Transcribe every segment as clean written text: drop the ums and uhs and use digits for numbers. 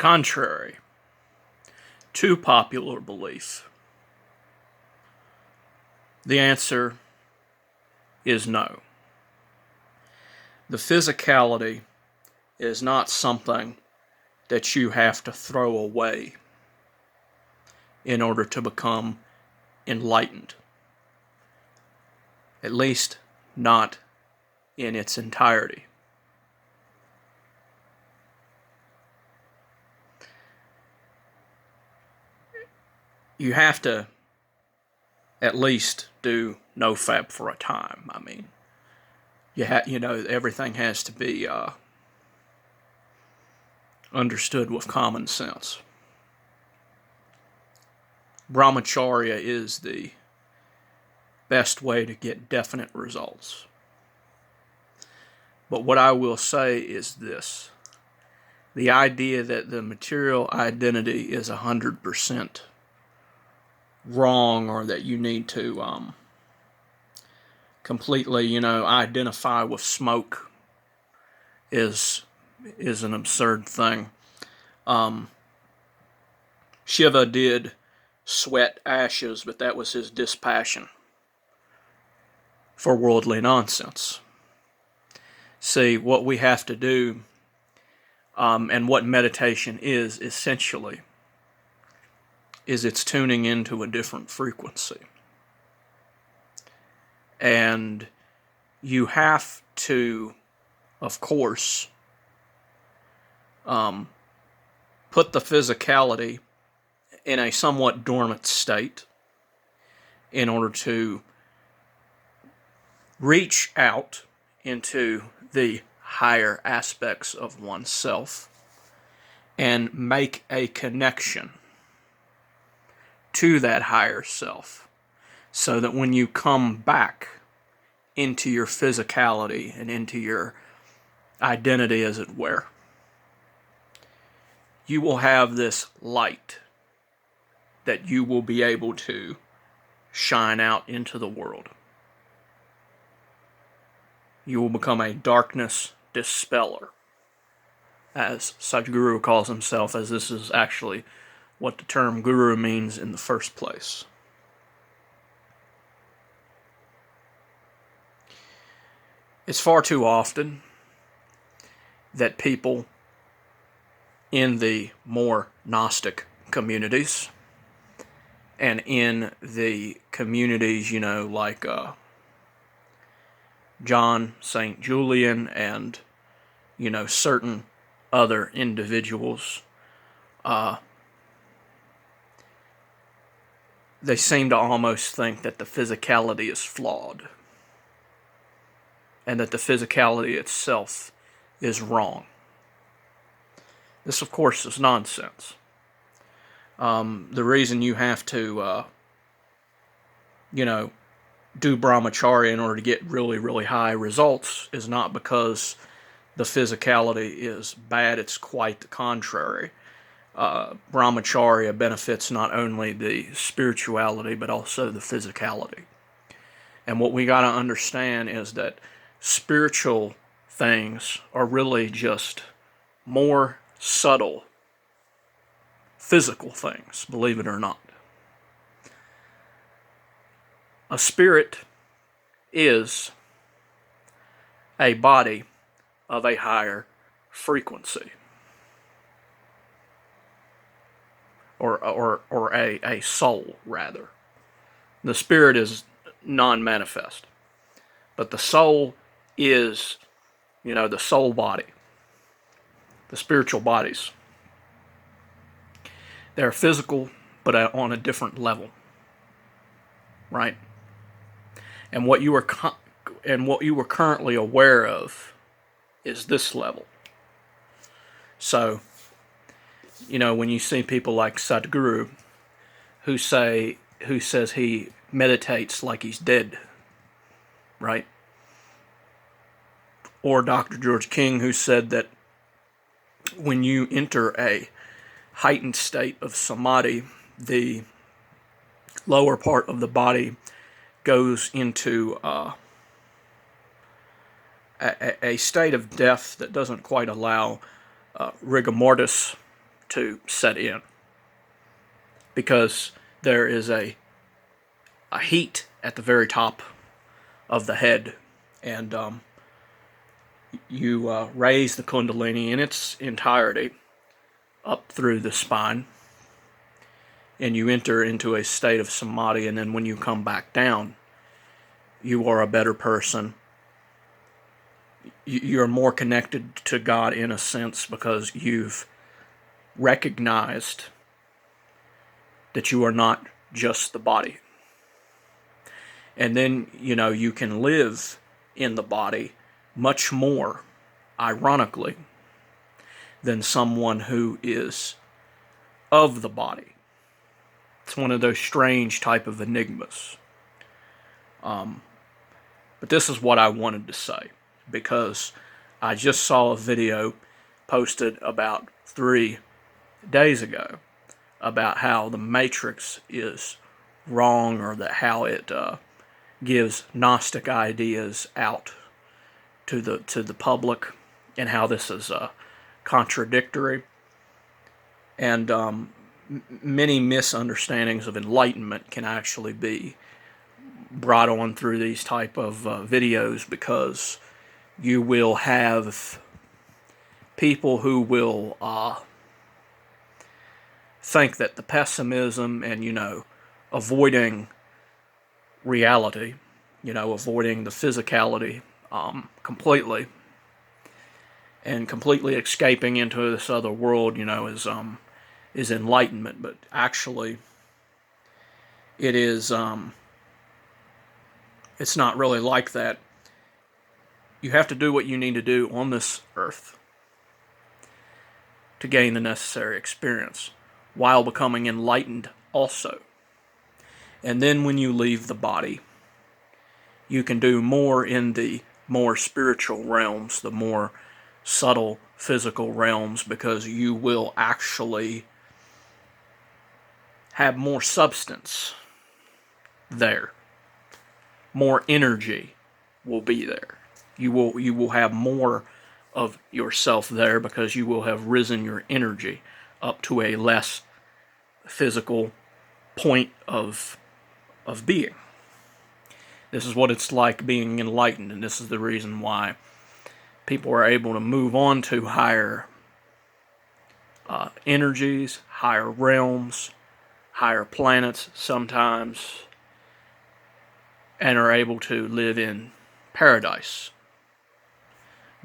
Contrary to popular belief, the answer is no. The physicality is not something that you have to throw away in order to become enlightened. At least not in its entirety. You have to at least do nofap for a time. I mean, everything has to be understood with common sense. Brahmacharya is the best way to get definite results. But what I will say is this. The idea that the material identity is 100% wrong, or that you need to completely, identify with smoke is an absurd thing. Shiva did sweat ashes, but that was his dispassion for worldly nonsense. See, what we have to do, and what meditation is essentially, is it's tuning into a different frequency. And you have to, of course, put the physicality in a somewhat dormant state in order to reach out into the higher aspects of oneself and make a connection to that higher self, so that when you come back into your physicality and into your identity, as it were, you will have this light that you will be able to shine out into the world. You will become a darkness dispeller, as Sadhguru calls himself, as this is actually what the term guru means in the first place. It's far too often that people in the more Gnostic communities, and in the communities, like John St. Julian and, certain other individuals, they seem to almost think that the physicality is flawed, and that the physicality itself is wrong. This, of course, is nonsense. The reason you have to, do brahmacharya in order to get really, really high results is not because the physicality is bad. It's quite the contrary. Brahmacharya benefits not only the spirituality, but also the physicality. And what we got to understand is that spiritual things are really just more subtle physical things, believe it or not. A spirit is a body of a higher frequency, or a soul, rather. The spirit is non-manifest, but the soul is, the soul body, the spiritual bodies. They're physical, but on a different level, right? And what you are currently aware of is this level. So, when you see people like Sadhguru, who says he meditates like he's dead, right? Or Dr. George King, who said that when you enter a heightened state of samadhi, the lower part of the body goes into a state of death that doesn't quite allow rigor mortis to set in, because there is a heat at the very top of the head, and you raise the Kundalini in its entirety up through the spine, and you enter into a state of samadhi, and then when you come back down, you are a better person. You're more connected to God in a sense, because you've recognized that you are not just the body. And then, you can live in the body much more, ironically, than someone who is of the body. It's one of those strange type of enigmas. But this is what I wanted to say, because I just saw a video posted about 3 days ago about how the Matrix is wrong, or that how it gives Gnostic ideas out to the public, and how this is contradictory, and many misunderstandings of enlightenment can actually be brought on through these type of videos, because you will have people who will think that the pessimism and avoiding reality, avoiding the physicality completely, and completely escaping into this other world, is enlightenment. But actually, it is it's not really like that. You have to do what you need to do on this earth to gain the necessary experience, while becoming enlightened also. And then when you leave the body, you can do more in the more spiritual realms, the more subtle physical realms, because you will actually have more substance there. More energy will be there. You will have more of yourself there, because you will have risen your energy up to a less physical point of being. This is what it's like being enlightened, and this is the reason why people are able to move on to higher energies, higher realms, higher planets sometimes, and are able to live in paradise.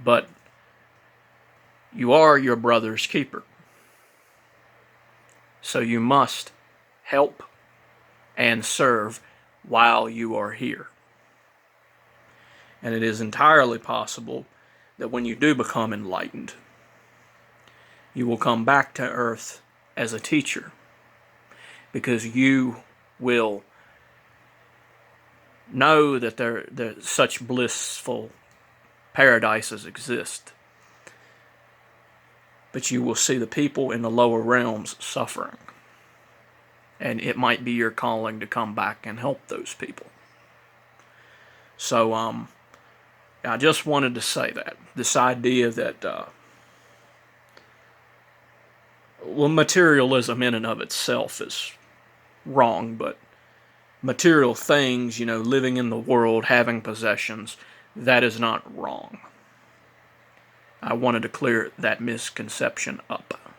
But you are your brother's keeper. So you must help and serve while you are here. And it is entirely possible that when you do become enlightened, you will come back to earth as a teacher, because you will know that there such blissful paradises exist, but you will see the people in the lower realms suffering, and it might be your calling to come back and help those people. So I just wanted to say that this idea that materialism in and of itself is wrong, but material things, living in the world, having possessions, that is not wrong. I wanted to clear that misconception up.